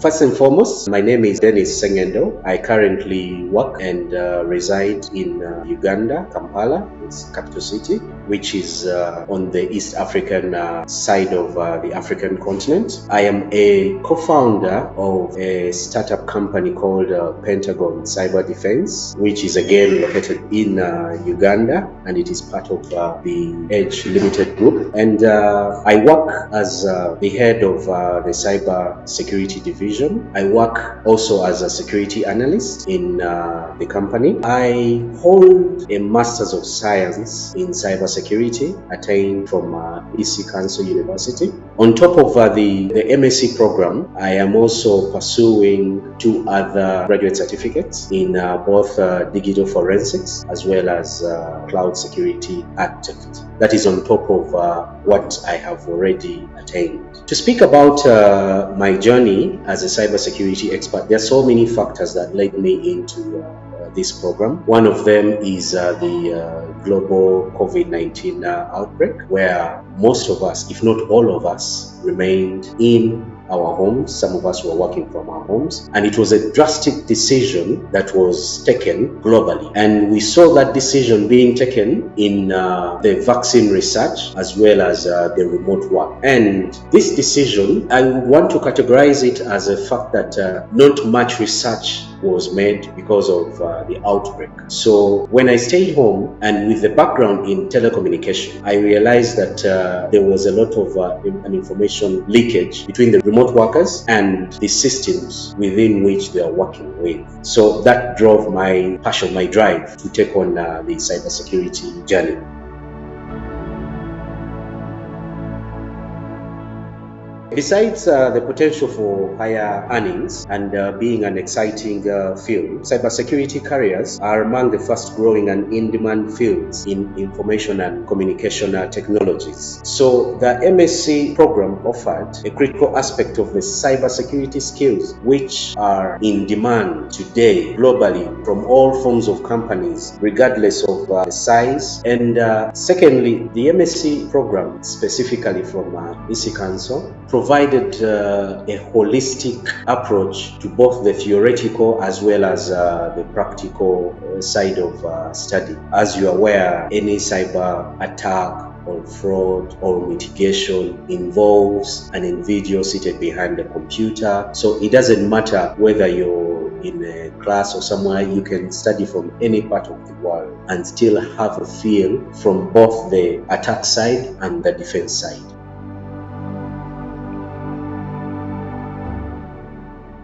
First and foremost, my name is Dennis Sengendo. I currently work and reside in Uganda, Kampala, its capital city, which is on the East African side of the African continent. I am a co-founder of a startup company called Pentagon Cyber Defense, which is again located in Uganda, and it is part of the Edge Limited Group. And I work as the head of the cyber security division. I work also as a security analyst in the company. I hold a Master's of Science in Cybersecurity attained from DEAC Council University. On top of the MSc program, I am also pursuing 2 other graduate certificates in both digital forensics as well as cloud security architect. That is on top of what I have already attained. To speak about my journey as a cybersecurity expert, there are so many factors that led me into this program. One of them is the global COVID-19 outbreak, where most of us, if not all of us, remained in our homes. Some of us were working from our homes, and it was a drastic decision that was taken globally. And we saw that decision being taken in the vaccine research as well as the remote work. And this decision, I want to categorize it as a fact that not much research was made because of the outbreak. So when I stayed home, and with the background in telecommunication, I realized that there was a lot of an information leakage between the remote workers and the systems within which they are working with. So that drove my passion, my drive to take on the cybersecurity journey. Besides the potential for higher earnings and being an exciting field, cybersecurity careers are among the fast growing and in-demand fields in information and communication technologies. So the MSc program offered a critical aspect of the cybersecurity skills which are in demand today globally from all forms of companies, regardless of size. And secondly, the MSc program, specifically from DEAC Council, provided a holistic approach to both the theoretical as well as the practical side of study. As you are aware, any cyber attack or fraud or mitigation involves an individual seated behind the computer. So it doesn't matter whether you're in a class or somewhere, you can study from any part of the world and still have a feel from both the attack side and the defense side.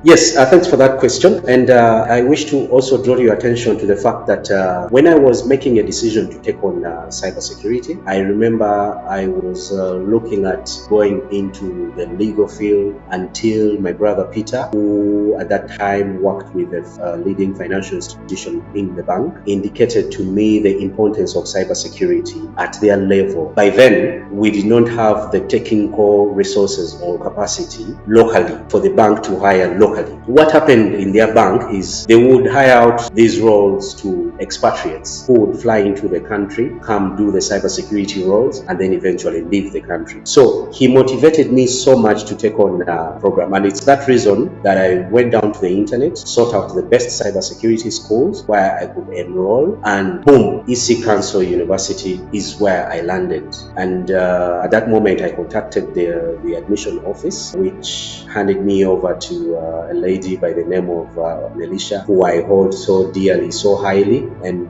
Yes, thanks for that question. And I wish to also draw your attention to the fact that when I was making a decision to take on cybersecurity, I remember I was looking at going into the legal field until my brother Peter, who at that time worked with a leading financial institution in the bank, indicated to me the importance of cybersecurity at their level. By then, we did not have the technical resources or capacity locally for the bank to hire locally. What happened in their bank is they would hire out these roles to expatriates who would fly into the country, come do the cybersecurity roles, and then eventually leave the country. So he motivated me so much to take on the program, and it's that reason that I went down to the internet, sought out the best cybersecurity schools where I could enroll, and boom, DEAC Council University is where I landed. And at that moment, I contacted the admission office, which handed me over to a lady by the name of Melisha, who I hold so dearly, so highly. And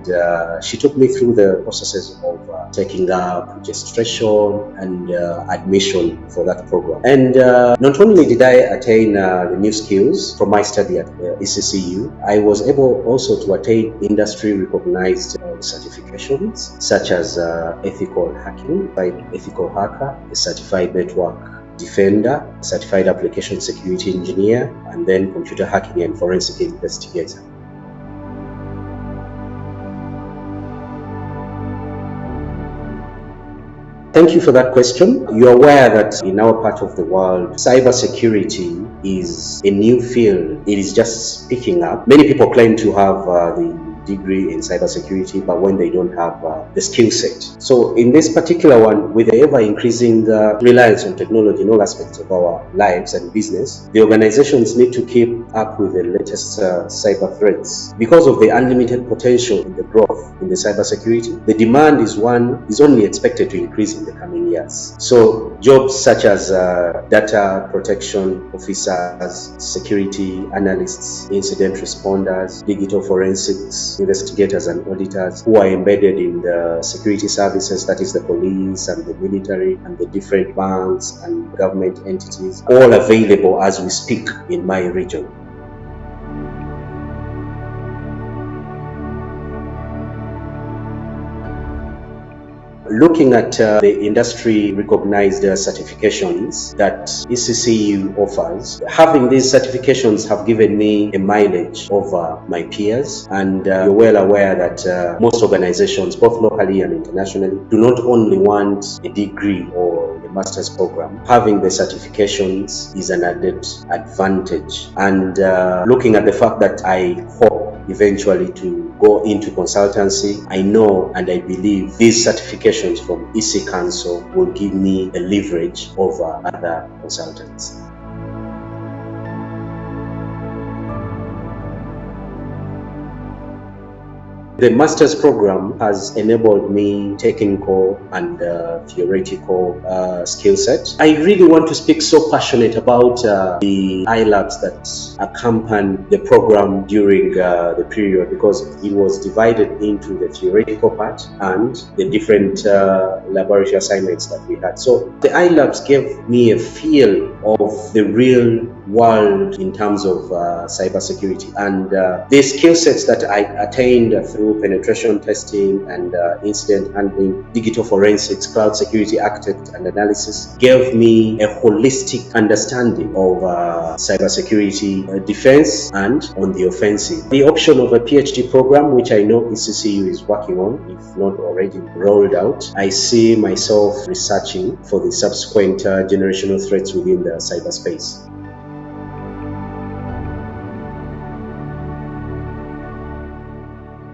she took me through the processes of taking up registration and admission for that program. And not only did I attain the new skills from my study at ECCU, I was able also to attain industry recognized certifications such as ethical hacking, like ethical hacker, a certified network defender, certified application security engineer, and then computer hacking and forensic investigator. Thank you for that question. You're aware that in our part of the world, cybersecurity is a new field. It is just picking up. Many people claim to have the degree in cybersecurity, but when they don't have the skill set. So in this particular one, with the ever-increasing reliance on technology in all aspects of our lives and business, the organizations need to keep up with the latest cyber threats. Because of the unlimited potential in the growth in the cybersecurity, the demand is only expected to increase in the coming years. So jobs such as data protection officers, security analysts, incident responders, digital forensics investigators and auditors who are embedded in the security services, that is the police and the military and the different banks and government entities, all available as we speak in my region. Looking at the industry recognized certifications that ECCU offers, having these certifications have given me a mileage over my peers, and you're well aware that most organizations, both locally and internationally, do not only want a degree or a master's program. Having the certifications is an added advantage, and looking at the fact that I hope eventually to go into consultancy, I know and I believe these certifications from EC Council will give me a leverage over other consultants. The master's program has enabled me technical and theoretical skill set. I really want to speak so passionate about the iLabs that accompany the program during the period, because it was divided into the theoretical part and the different laboratory assignments that we had. So the iLabs gave me a feel of the real world in terms of cybersecurity, and the skill sets that I attained through penetration testing and incident handling, digital forensics, cloud security architect and analysis gave me a holistic understanding of cybersecurity defense and on the offensive. The option of a PhD program, which I know ECCU is working on, if not already rolled out, I see myself researching for the subsequent generational threats within the cyberspace.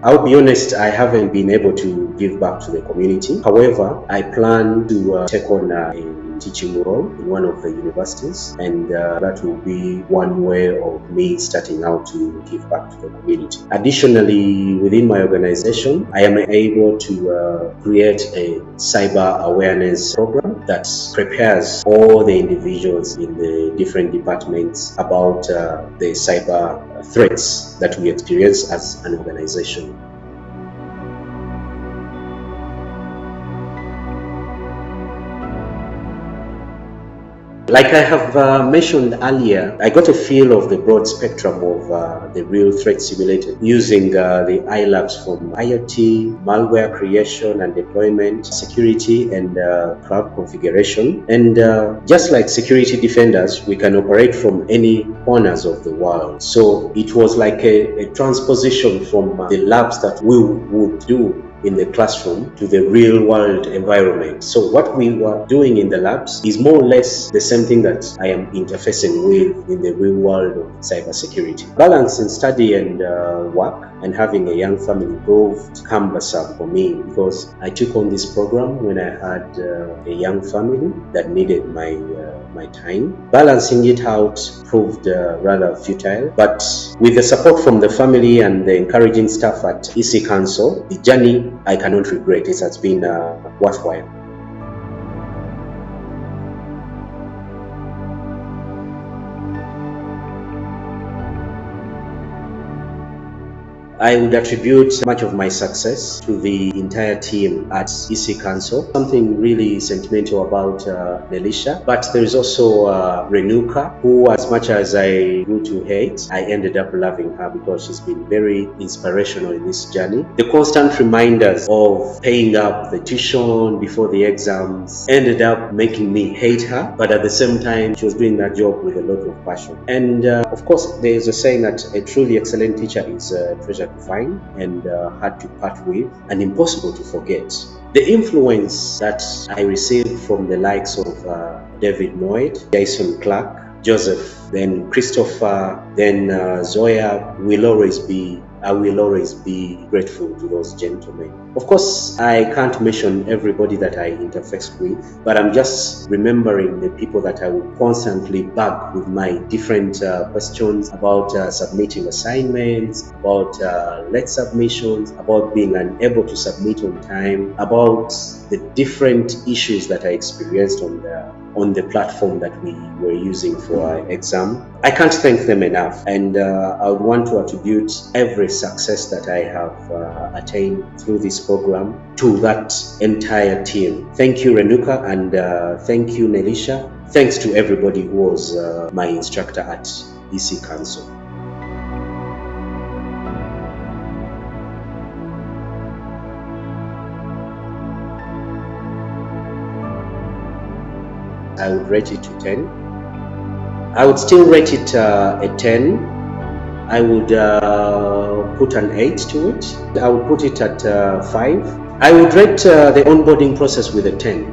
I'll be honest, I haven't been able to give back to the community. However, I plan to take on a teaching role in one of the universities, and that will be one way of me starting out to give back to the community. Additionally, within my organization, I am able to create a cyber awareness program that prepares all the individuals in the different departments about the cyber threats that we experience as an organization. Like I have mentioned earlier, I got a feel of the broad spectrum of the real threat simulated using the iLabs from IoT, malware creation and deployment, security and cloud configuration. And just like security defenders, we can operate from any corners of the world. So it was like a transposition from the labs that we would do in the classroom to the real world environment. So what we were doing in the labs is more or less the same thing that I am interfacing with in the real world of cybersecurity. Balancing study and work and having a young family proved cumbersome for me, because I took on this program when I had a young family that needed my time. Balancing it out proved rather futile, but with the support from the family and the encouraging staff at EC Council, the journey I cannot regret. It has been worthwhile. I would attribute much of my success to the entire team at EC Council. Something really sentimental about Delisha, but there is also Renuka, who, as much as I grew to hate, I ended up loving her because she's been very inspirational in this journey. The constant reminders of paying up the tuition before the exams ended up making me hate her, but at the same time, she was doing that job with a lot of passion. And of course, there is a saying that a truly excellent teacher is a treasure to find and hard to part with and impossible to forget. The influence that I received from the likes of David Noyd, Jason Clark, Joseph then Christopher, then Zoya. I will always be grateful to those gentlemen. Of course, I can't mention everybody that I interface with, but I'm just remembering the people that I will constantly bug with my different questions about submitting assignments, about late submissions, about being unable to submit on time, about the different issues that I experienced on the platform that we were using for our exam. I can't thank them enough, and I would want to attribute every success that I have attained through this program to that entire team. Thank you, Renuka, and thank you, Nelisha. Thanks to everybody who was my instructor at DEAC Council. I would rate it to 10. I would still rate it a 10. I would put an 8 to it. I would put it at 5. I would rate the onboarding process with a 10.